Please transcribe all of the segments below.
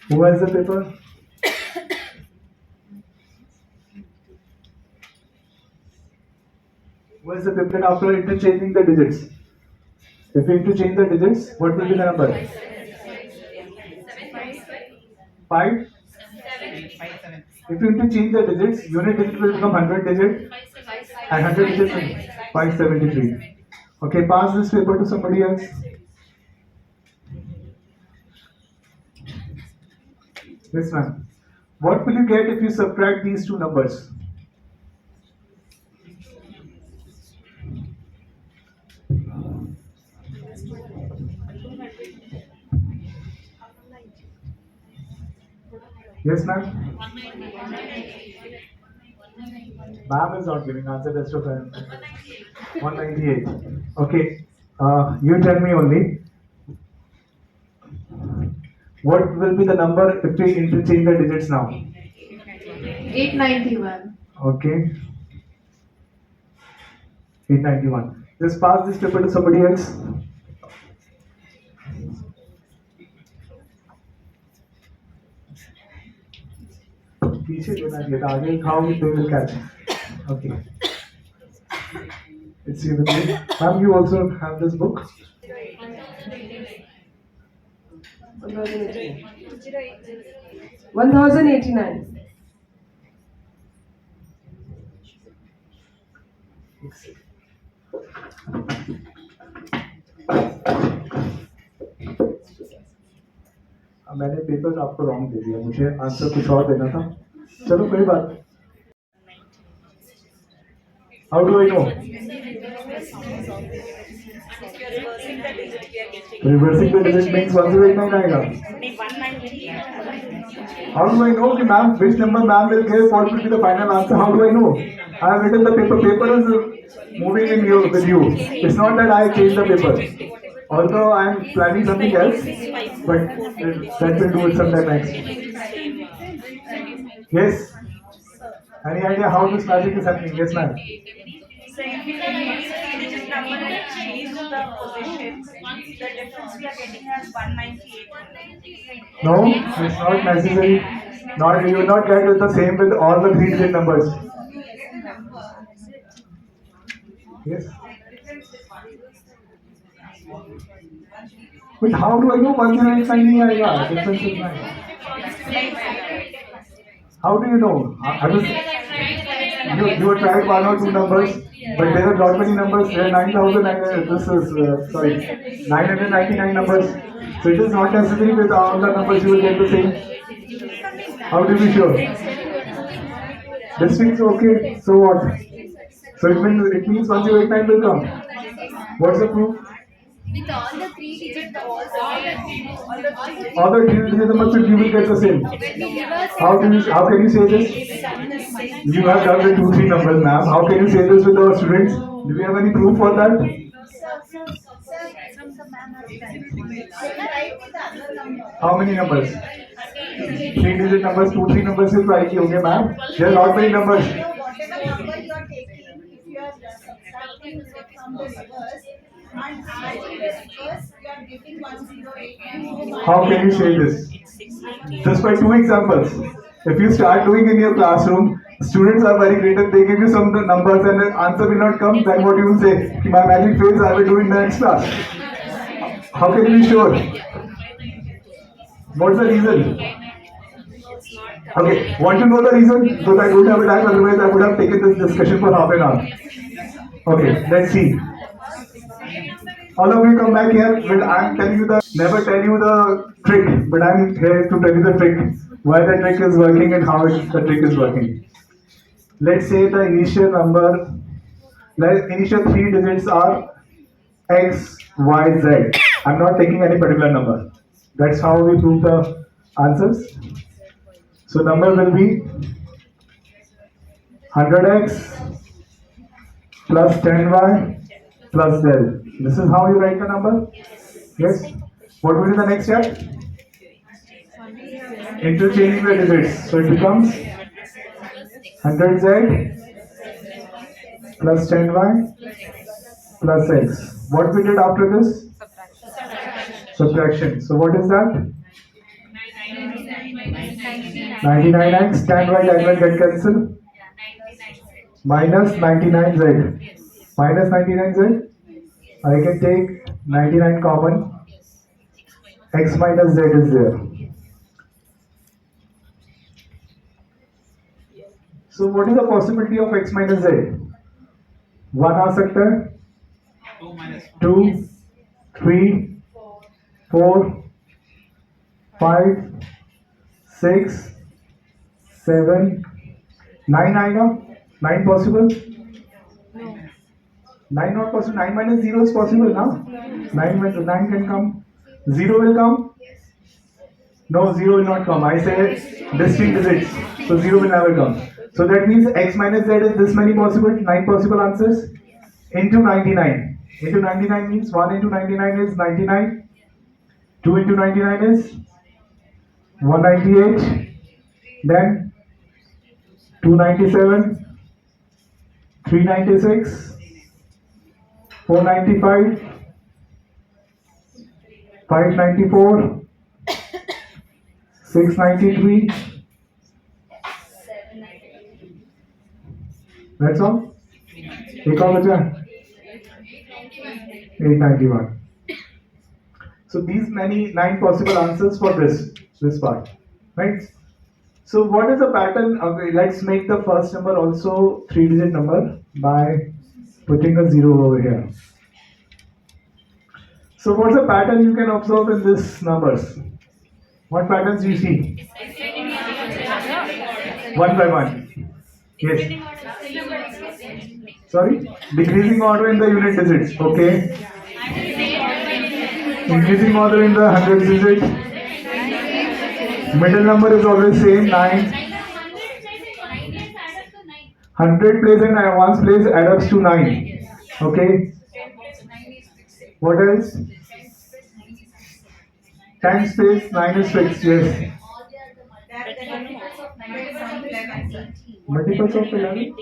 Who has the paper? Who has the paper after interchanging the digits? If you interchange the digits, what will be the number? 5. If you interchange the digits, unit digit will become 100 digit and 100 digit will 573. Okay, pass this paper to somebody else. Yes, ma'am. What will you get if you subtract these two numbers? Yes, ma'am. Ma'am is not giving answer. That's your friend. 198. Okay. You tell me only. What will be the number if we interchange the digits now? 891. Okay. 891. Just pass this paper to somebody else. पीछे देना चाहिए था आगे खाओगे they will catch. Okay. It's you with me. Ma'am, you also have this book. 1089. मैंने paper आपको wrong दे दिया मुझे आंसर कुछ और देना था चलो कोई बात how do I know reversing the digit means 1089 आएगा हाउ डू आई नो कि ma'am which number ma'am will give what will be the final answer how do I know I have written the paper is moving in you with you it's not that I changed the paper although I am planning something else but that will do it sometime next yes any idea how this magic is happening yes ma'am So if we use three-digit number and change the positions, the difference we are getting as 198. no it's not necessary not you will not get it the same with all the three-digit numbers yes but how do I know 1089 नहीं आएगा difference is 9 how do you know I was you have tried one or two numbers but there are not many numbers there are 9000 this is sorry 999 numbers so it is not necessary with all the numbers you will get the same how to be sure this means okay so what so it means 1089 will come what's the proof With all the three digit all the three-digit numbers you will get the same how can you say this you have done the 2 3 numbers ma'am how can you say this with our students do we have any proof for that how many numbers three-digit numbers 2 3 numbers is right okay ma'am there are not many numbers Whatever number you are taking, if you are subtracting it from the reverse and adding the reverse, you are getting 1089. how can you say this just by 2 examples if you start doing in your classroom students are very creative they give you some numbers and the answer will not come then what you will say my magic fails I will do in the next class how can you be sure what's the reason okay want to know the reason because I don't have time otherwise I would have taken this discussion for half an hour okay let's see all of you come back here when I'm telling you the never tell you the trick but I'm here to tell you the trick why the trick is working and how the trick is working let's say the initial number like initial 3 digits are x y z I'm not taking any particular number that's how we prove the answers so number will be 100x plus 10y plus del. This is how you write the number? Yes? What will be the next step? Interchanging the digits. So it becomes 100z plus 10y plus x. What we did after this? Subtraction. So what is that? 99x, tan y diagonal get cancel. Minus 99z. Minus 99z. I can take 99 common. X minus z is there. So what is the possibility of x minus z? 1 आ सकता है, 2, 3, 4, 5, 6, 7, 9 आएगा? 9 possible? 9 not possible. 9 minus 0 is possible, na? 9 can come. 0 will come? No, 0 will not come. I say distinct digits. So 0 will never come. So that means x minus z is this many possible, 9 possible answers into 99. Into 99 means 1 into 99 is 99. 2 into 99 is 198. Then 297, 396, 495, 594, 693. That's all. एक और बचा 891. So these many 9 possible answers for this part, right? So what is the pattern? Okay, let's make the first number also 3-digit number by putting a 0 over here. So what's the pattern you can observe in these numbers? What patterns do you see? One by one. Yes. Sorry? Decreasing order in the unit digits. Okay. Increasing order in the hundred digits. Middle number is always same, 9. 100 place and ones place add ups to 9. Okay. What else? 10 space 9 is fixed. Yes. Multiples of 11?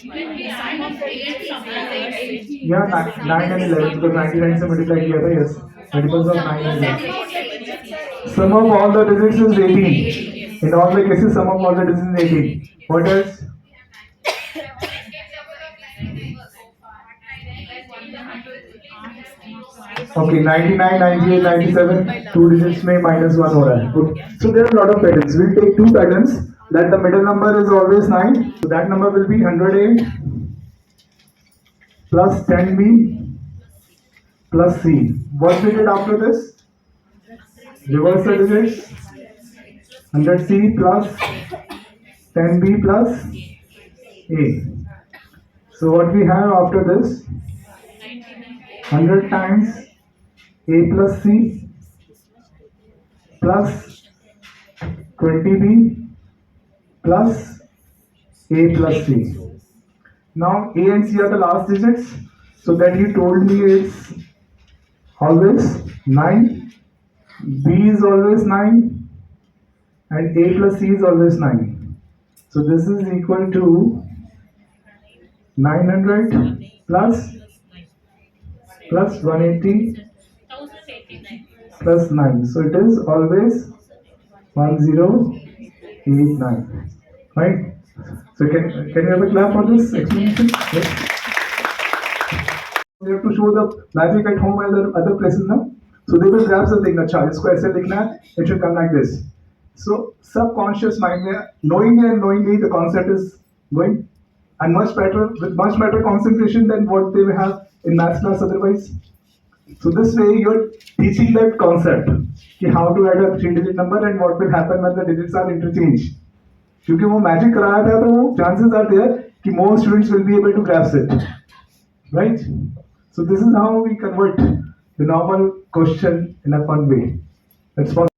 Yeah, 9 and 11 because 99 से multiply किया था. Yes. Multiples of 9 and 11. Sum of all the digits is 18. In all the cases, sum of all the digits is 18. What else? Okay, 99, 98, 97, 2 digits में minus 1 हो रहा है. Okay. So there are a lot of patterns. We'll take 2 patterns. That the middle number is always 9. So that number will be 108 plus 10b plus c. What we did after this? Reverse the digits. 100c plus 10b plus a. So what we have after this? 100 times a plus c plus 20b plus a plus c. Now a and c are the last digits, so that you told me it's always 9, b is always 9 and a plus c is always 9. So this is equal to 900 plus 180 plus 9. So it is always 1089. Right? So can you have a clap for this explanation? Yes. You have to show the magic at home and other places now. So they will grab something. अच्छा इसको ऐसे लिखना है. It should come like this. So subconscious mind में knowingly and unknowingly the concept is going, and much better with much better concentration than what they will have in math class otherwise. So this way you're teaching that concept कि how to add a 3-digit number and what will happen when the digits are interchanged. क्योंकि वो magic कराया था तो वो chances are there कि more students will be able to grasp it, right? So this is how we convert the normal question in a fun way. That's possible.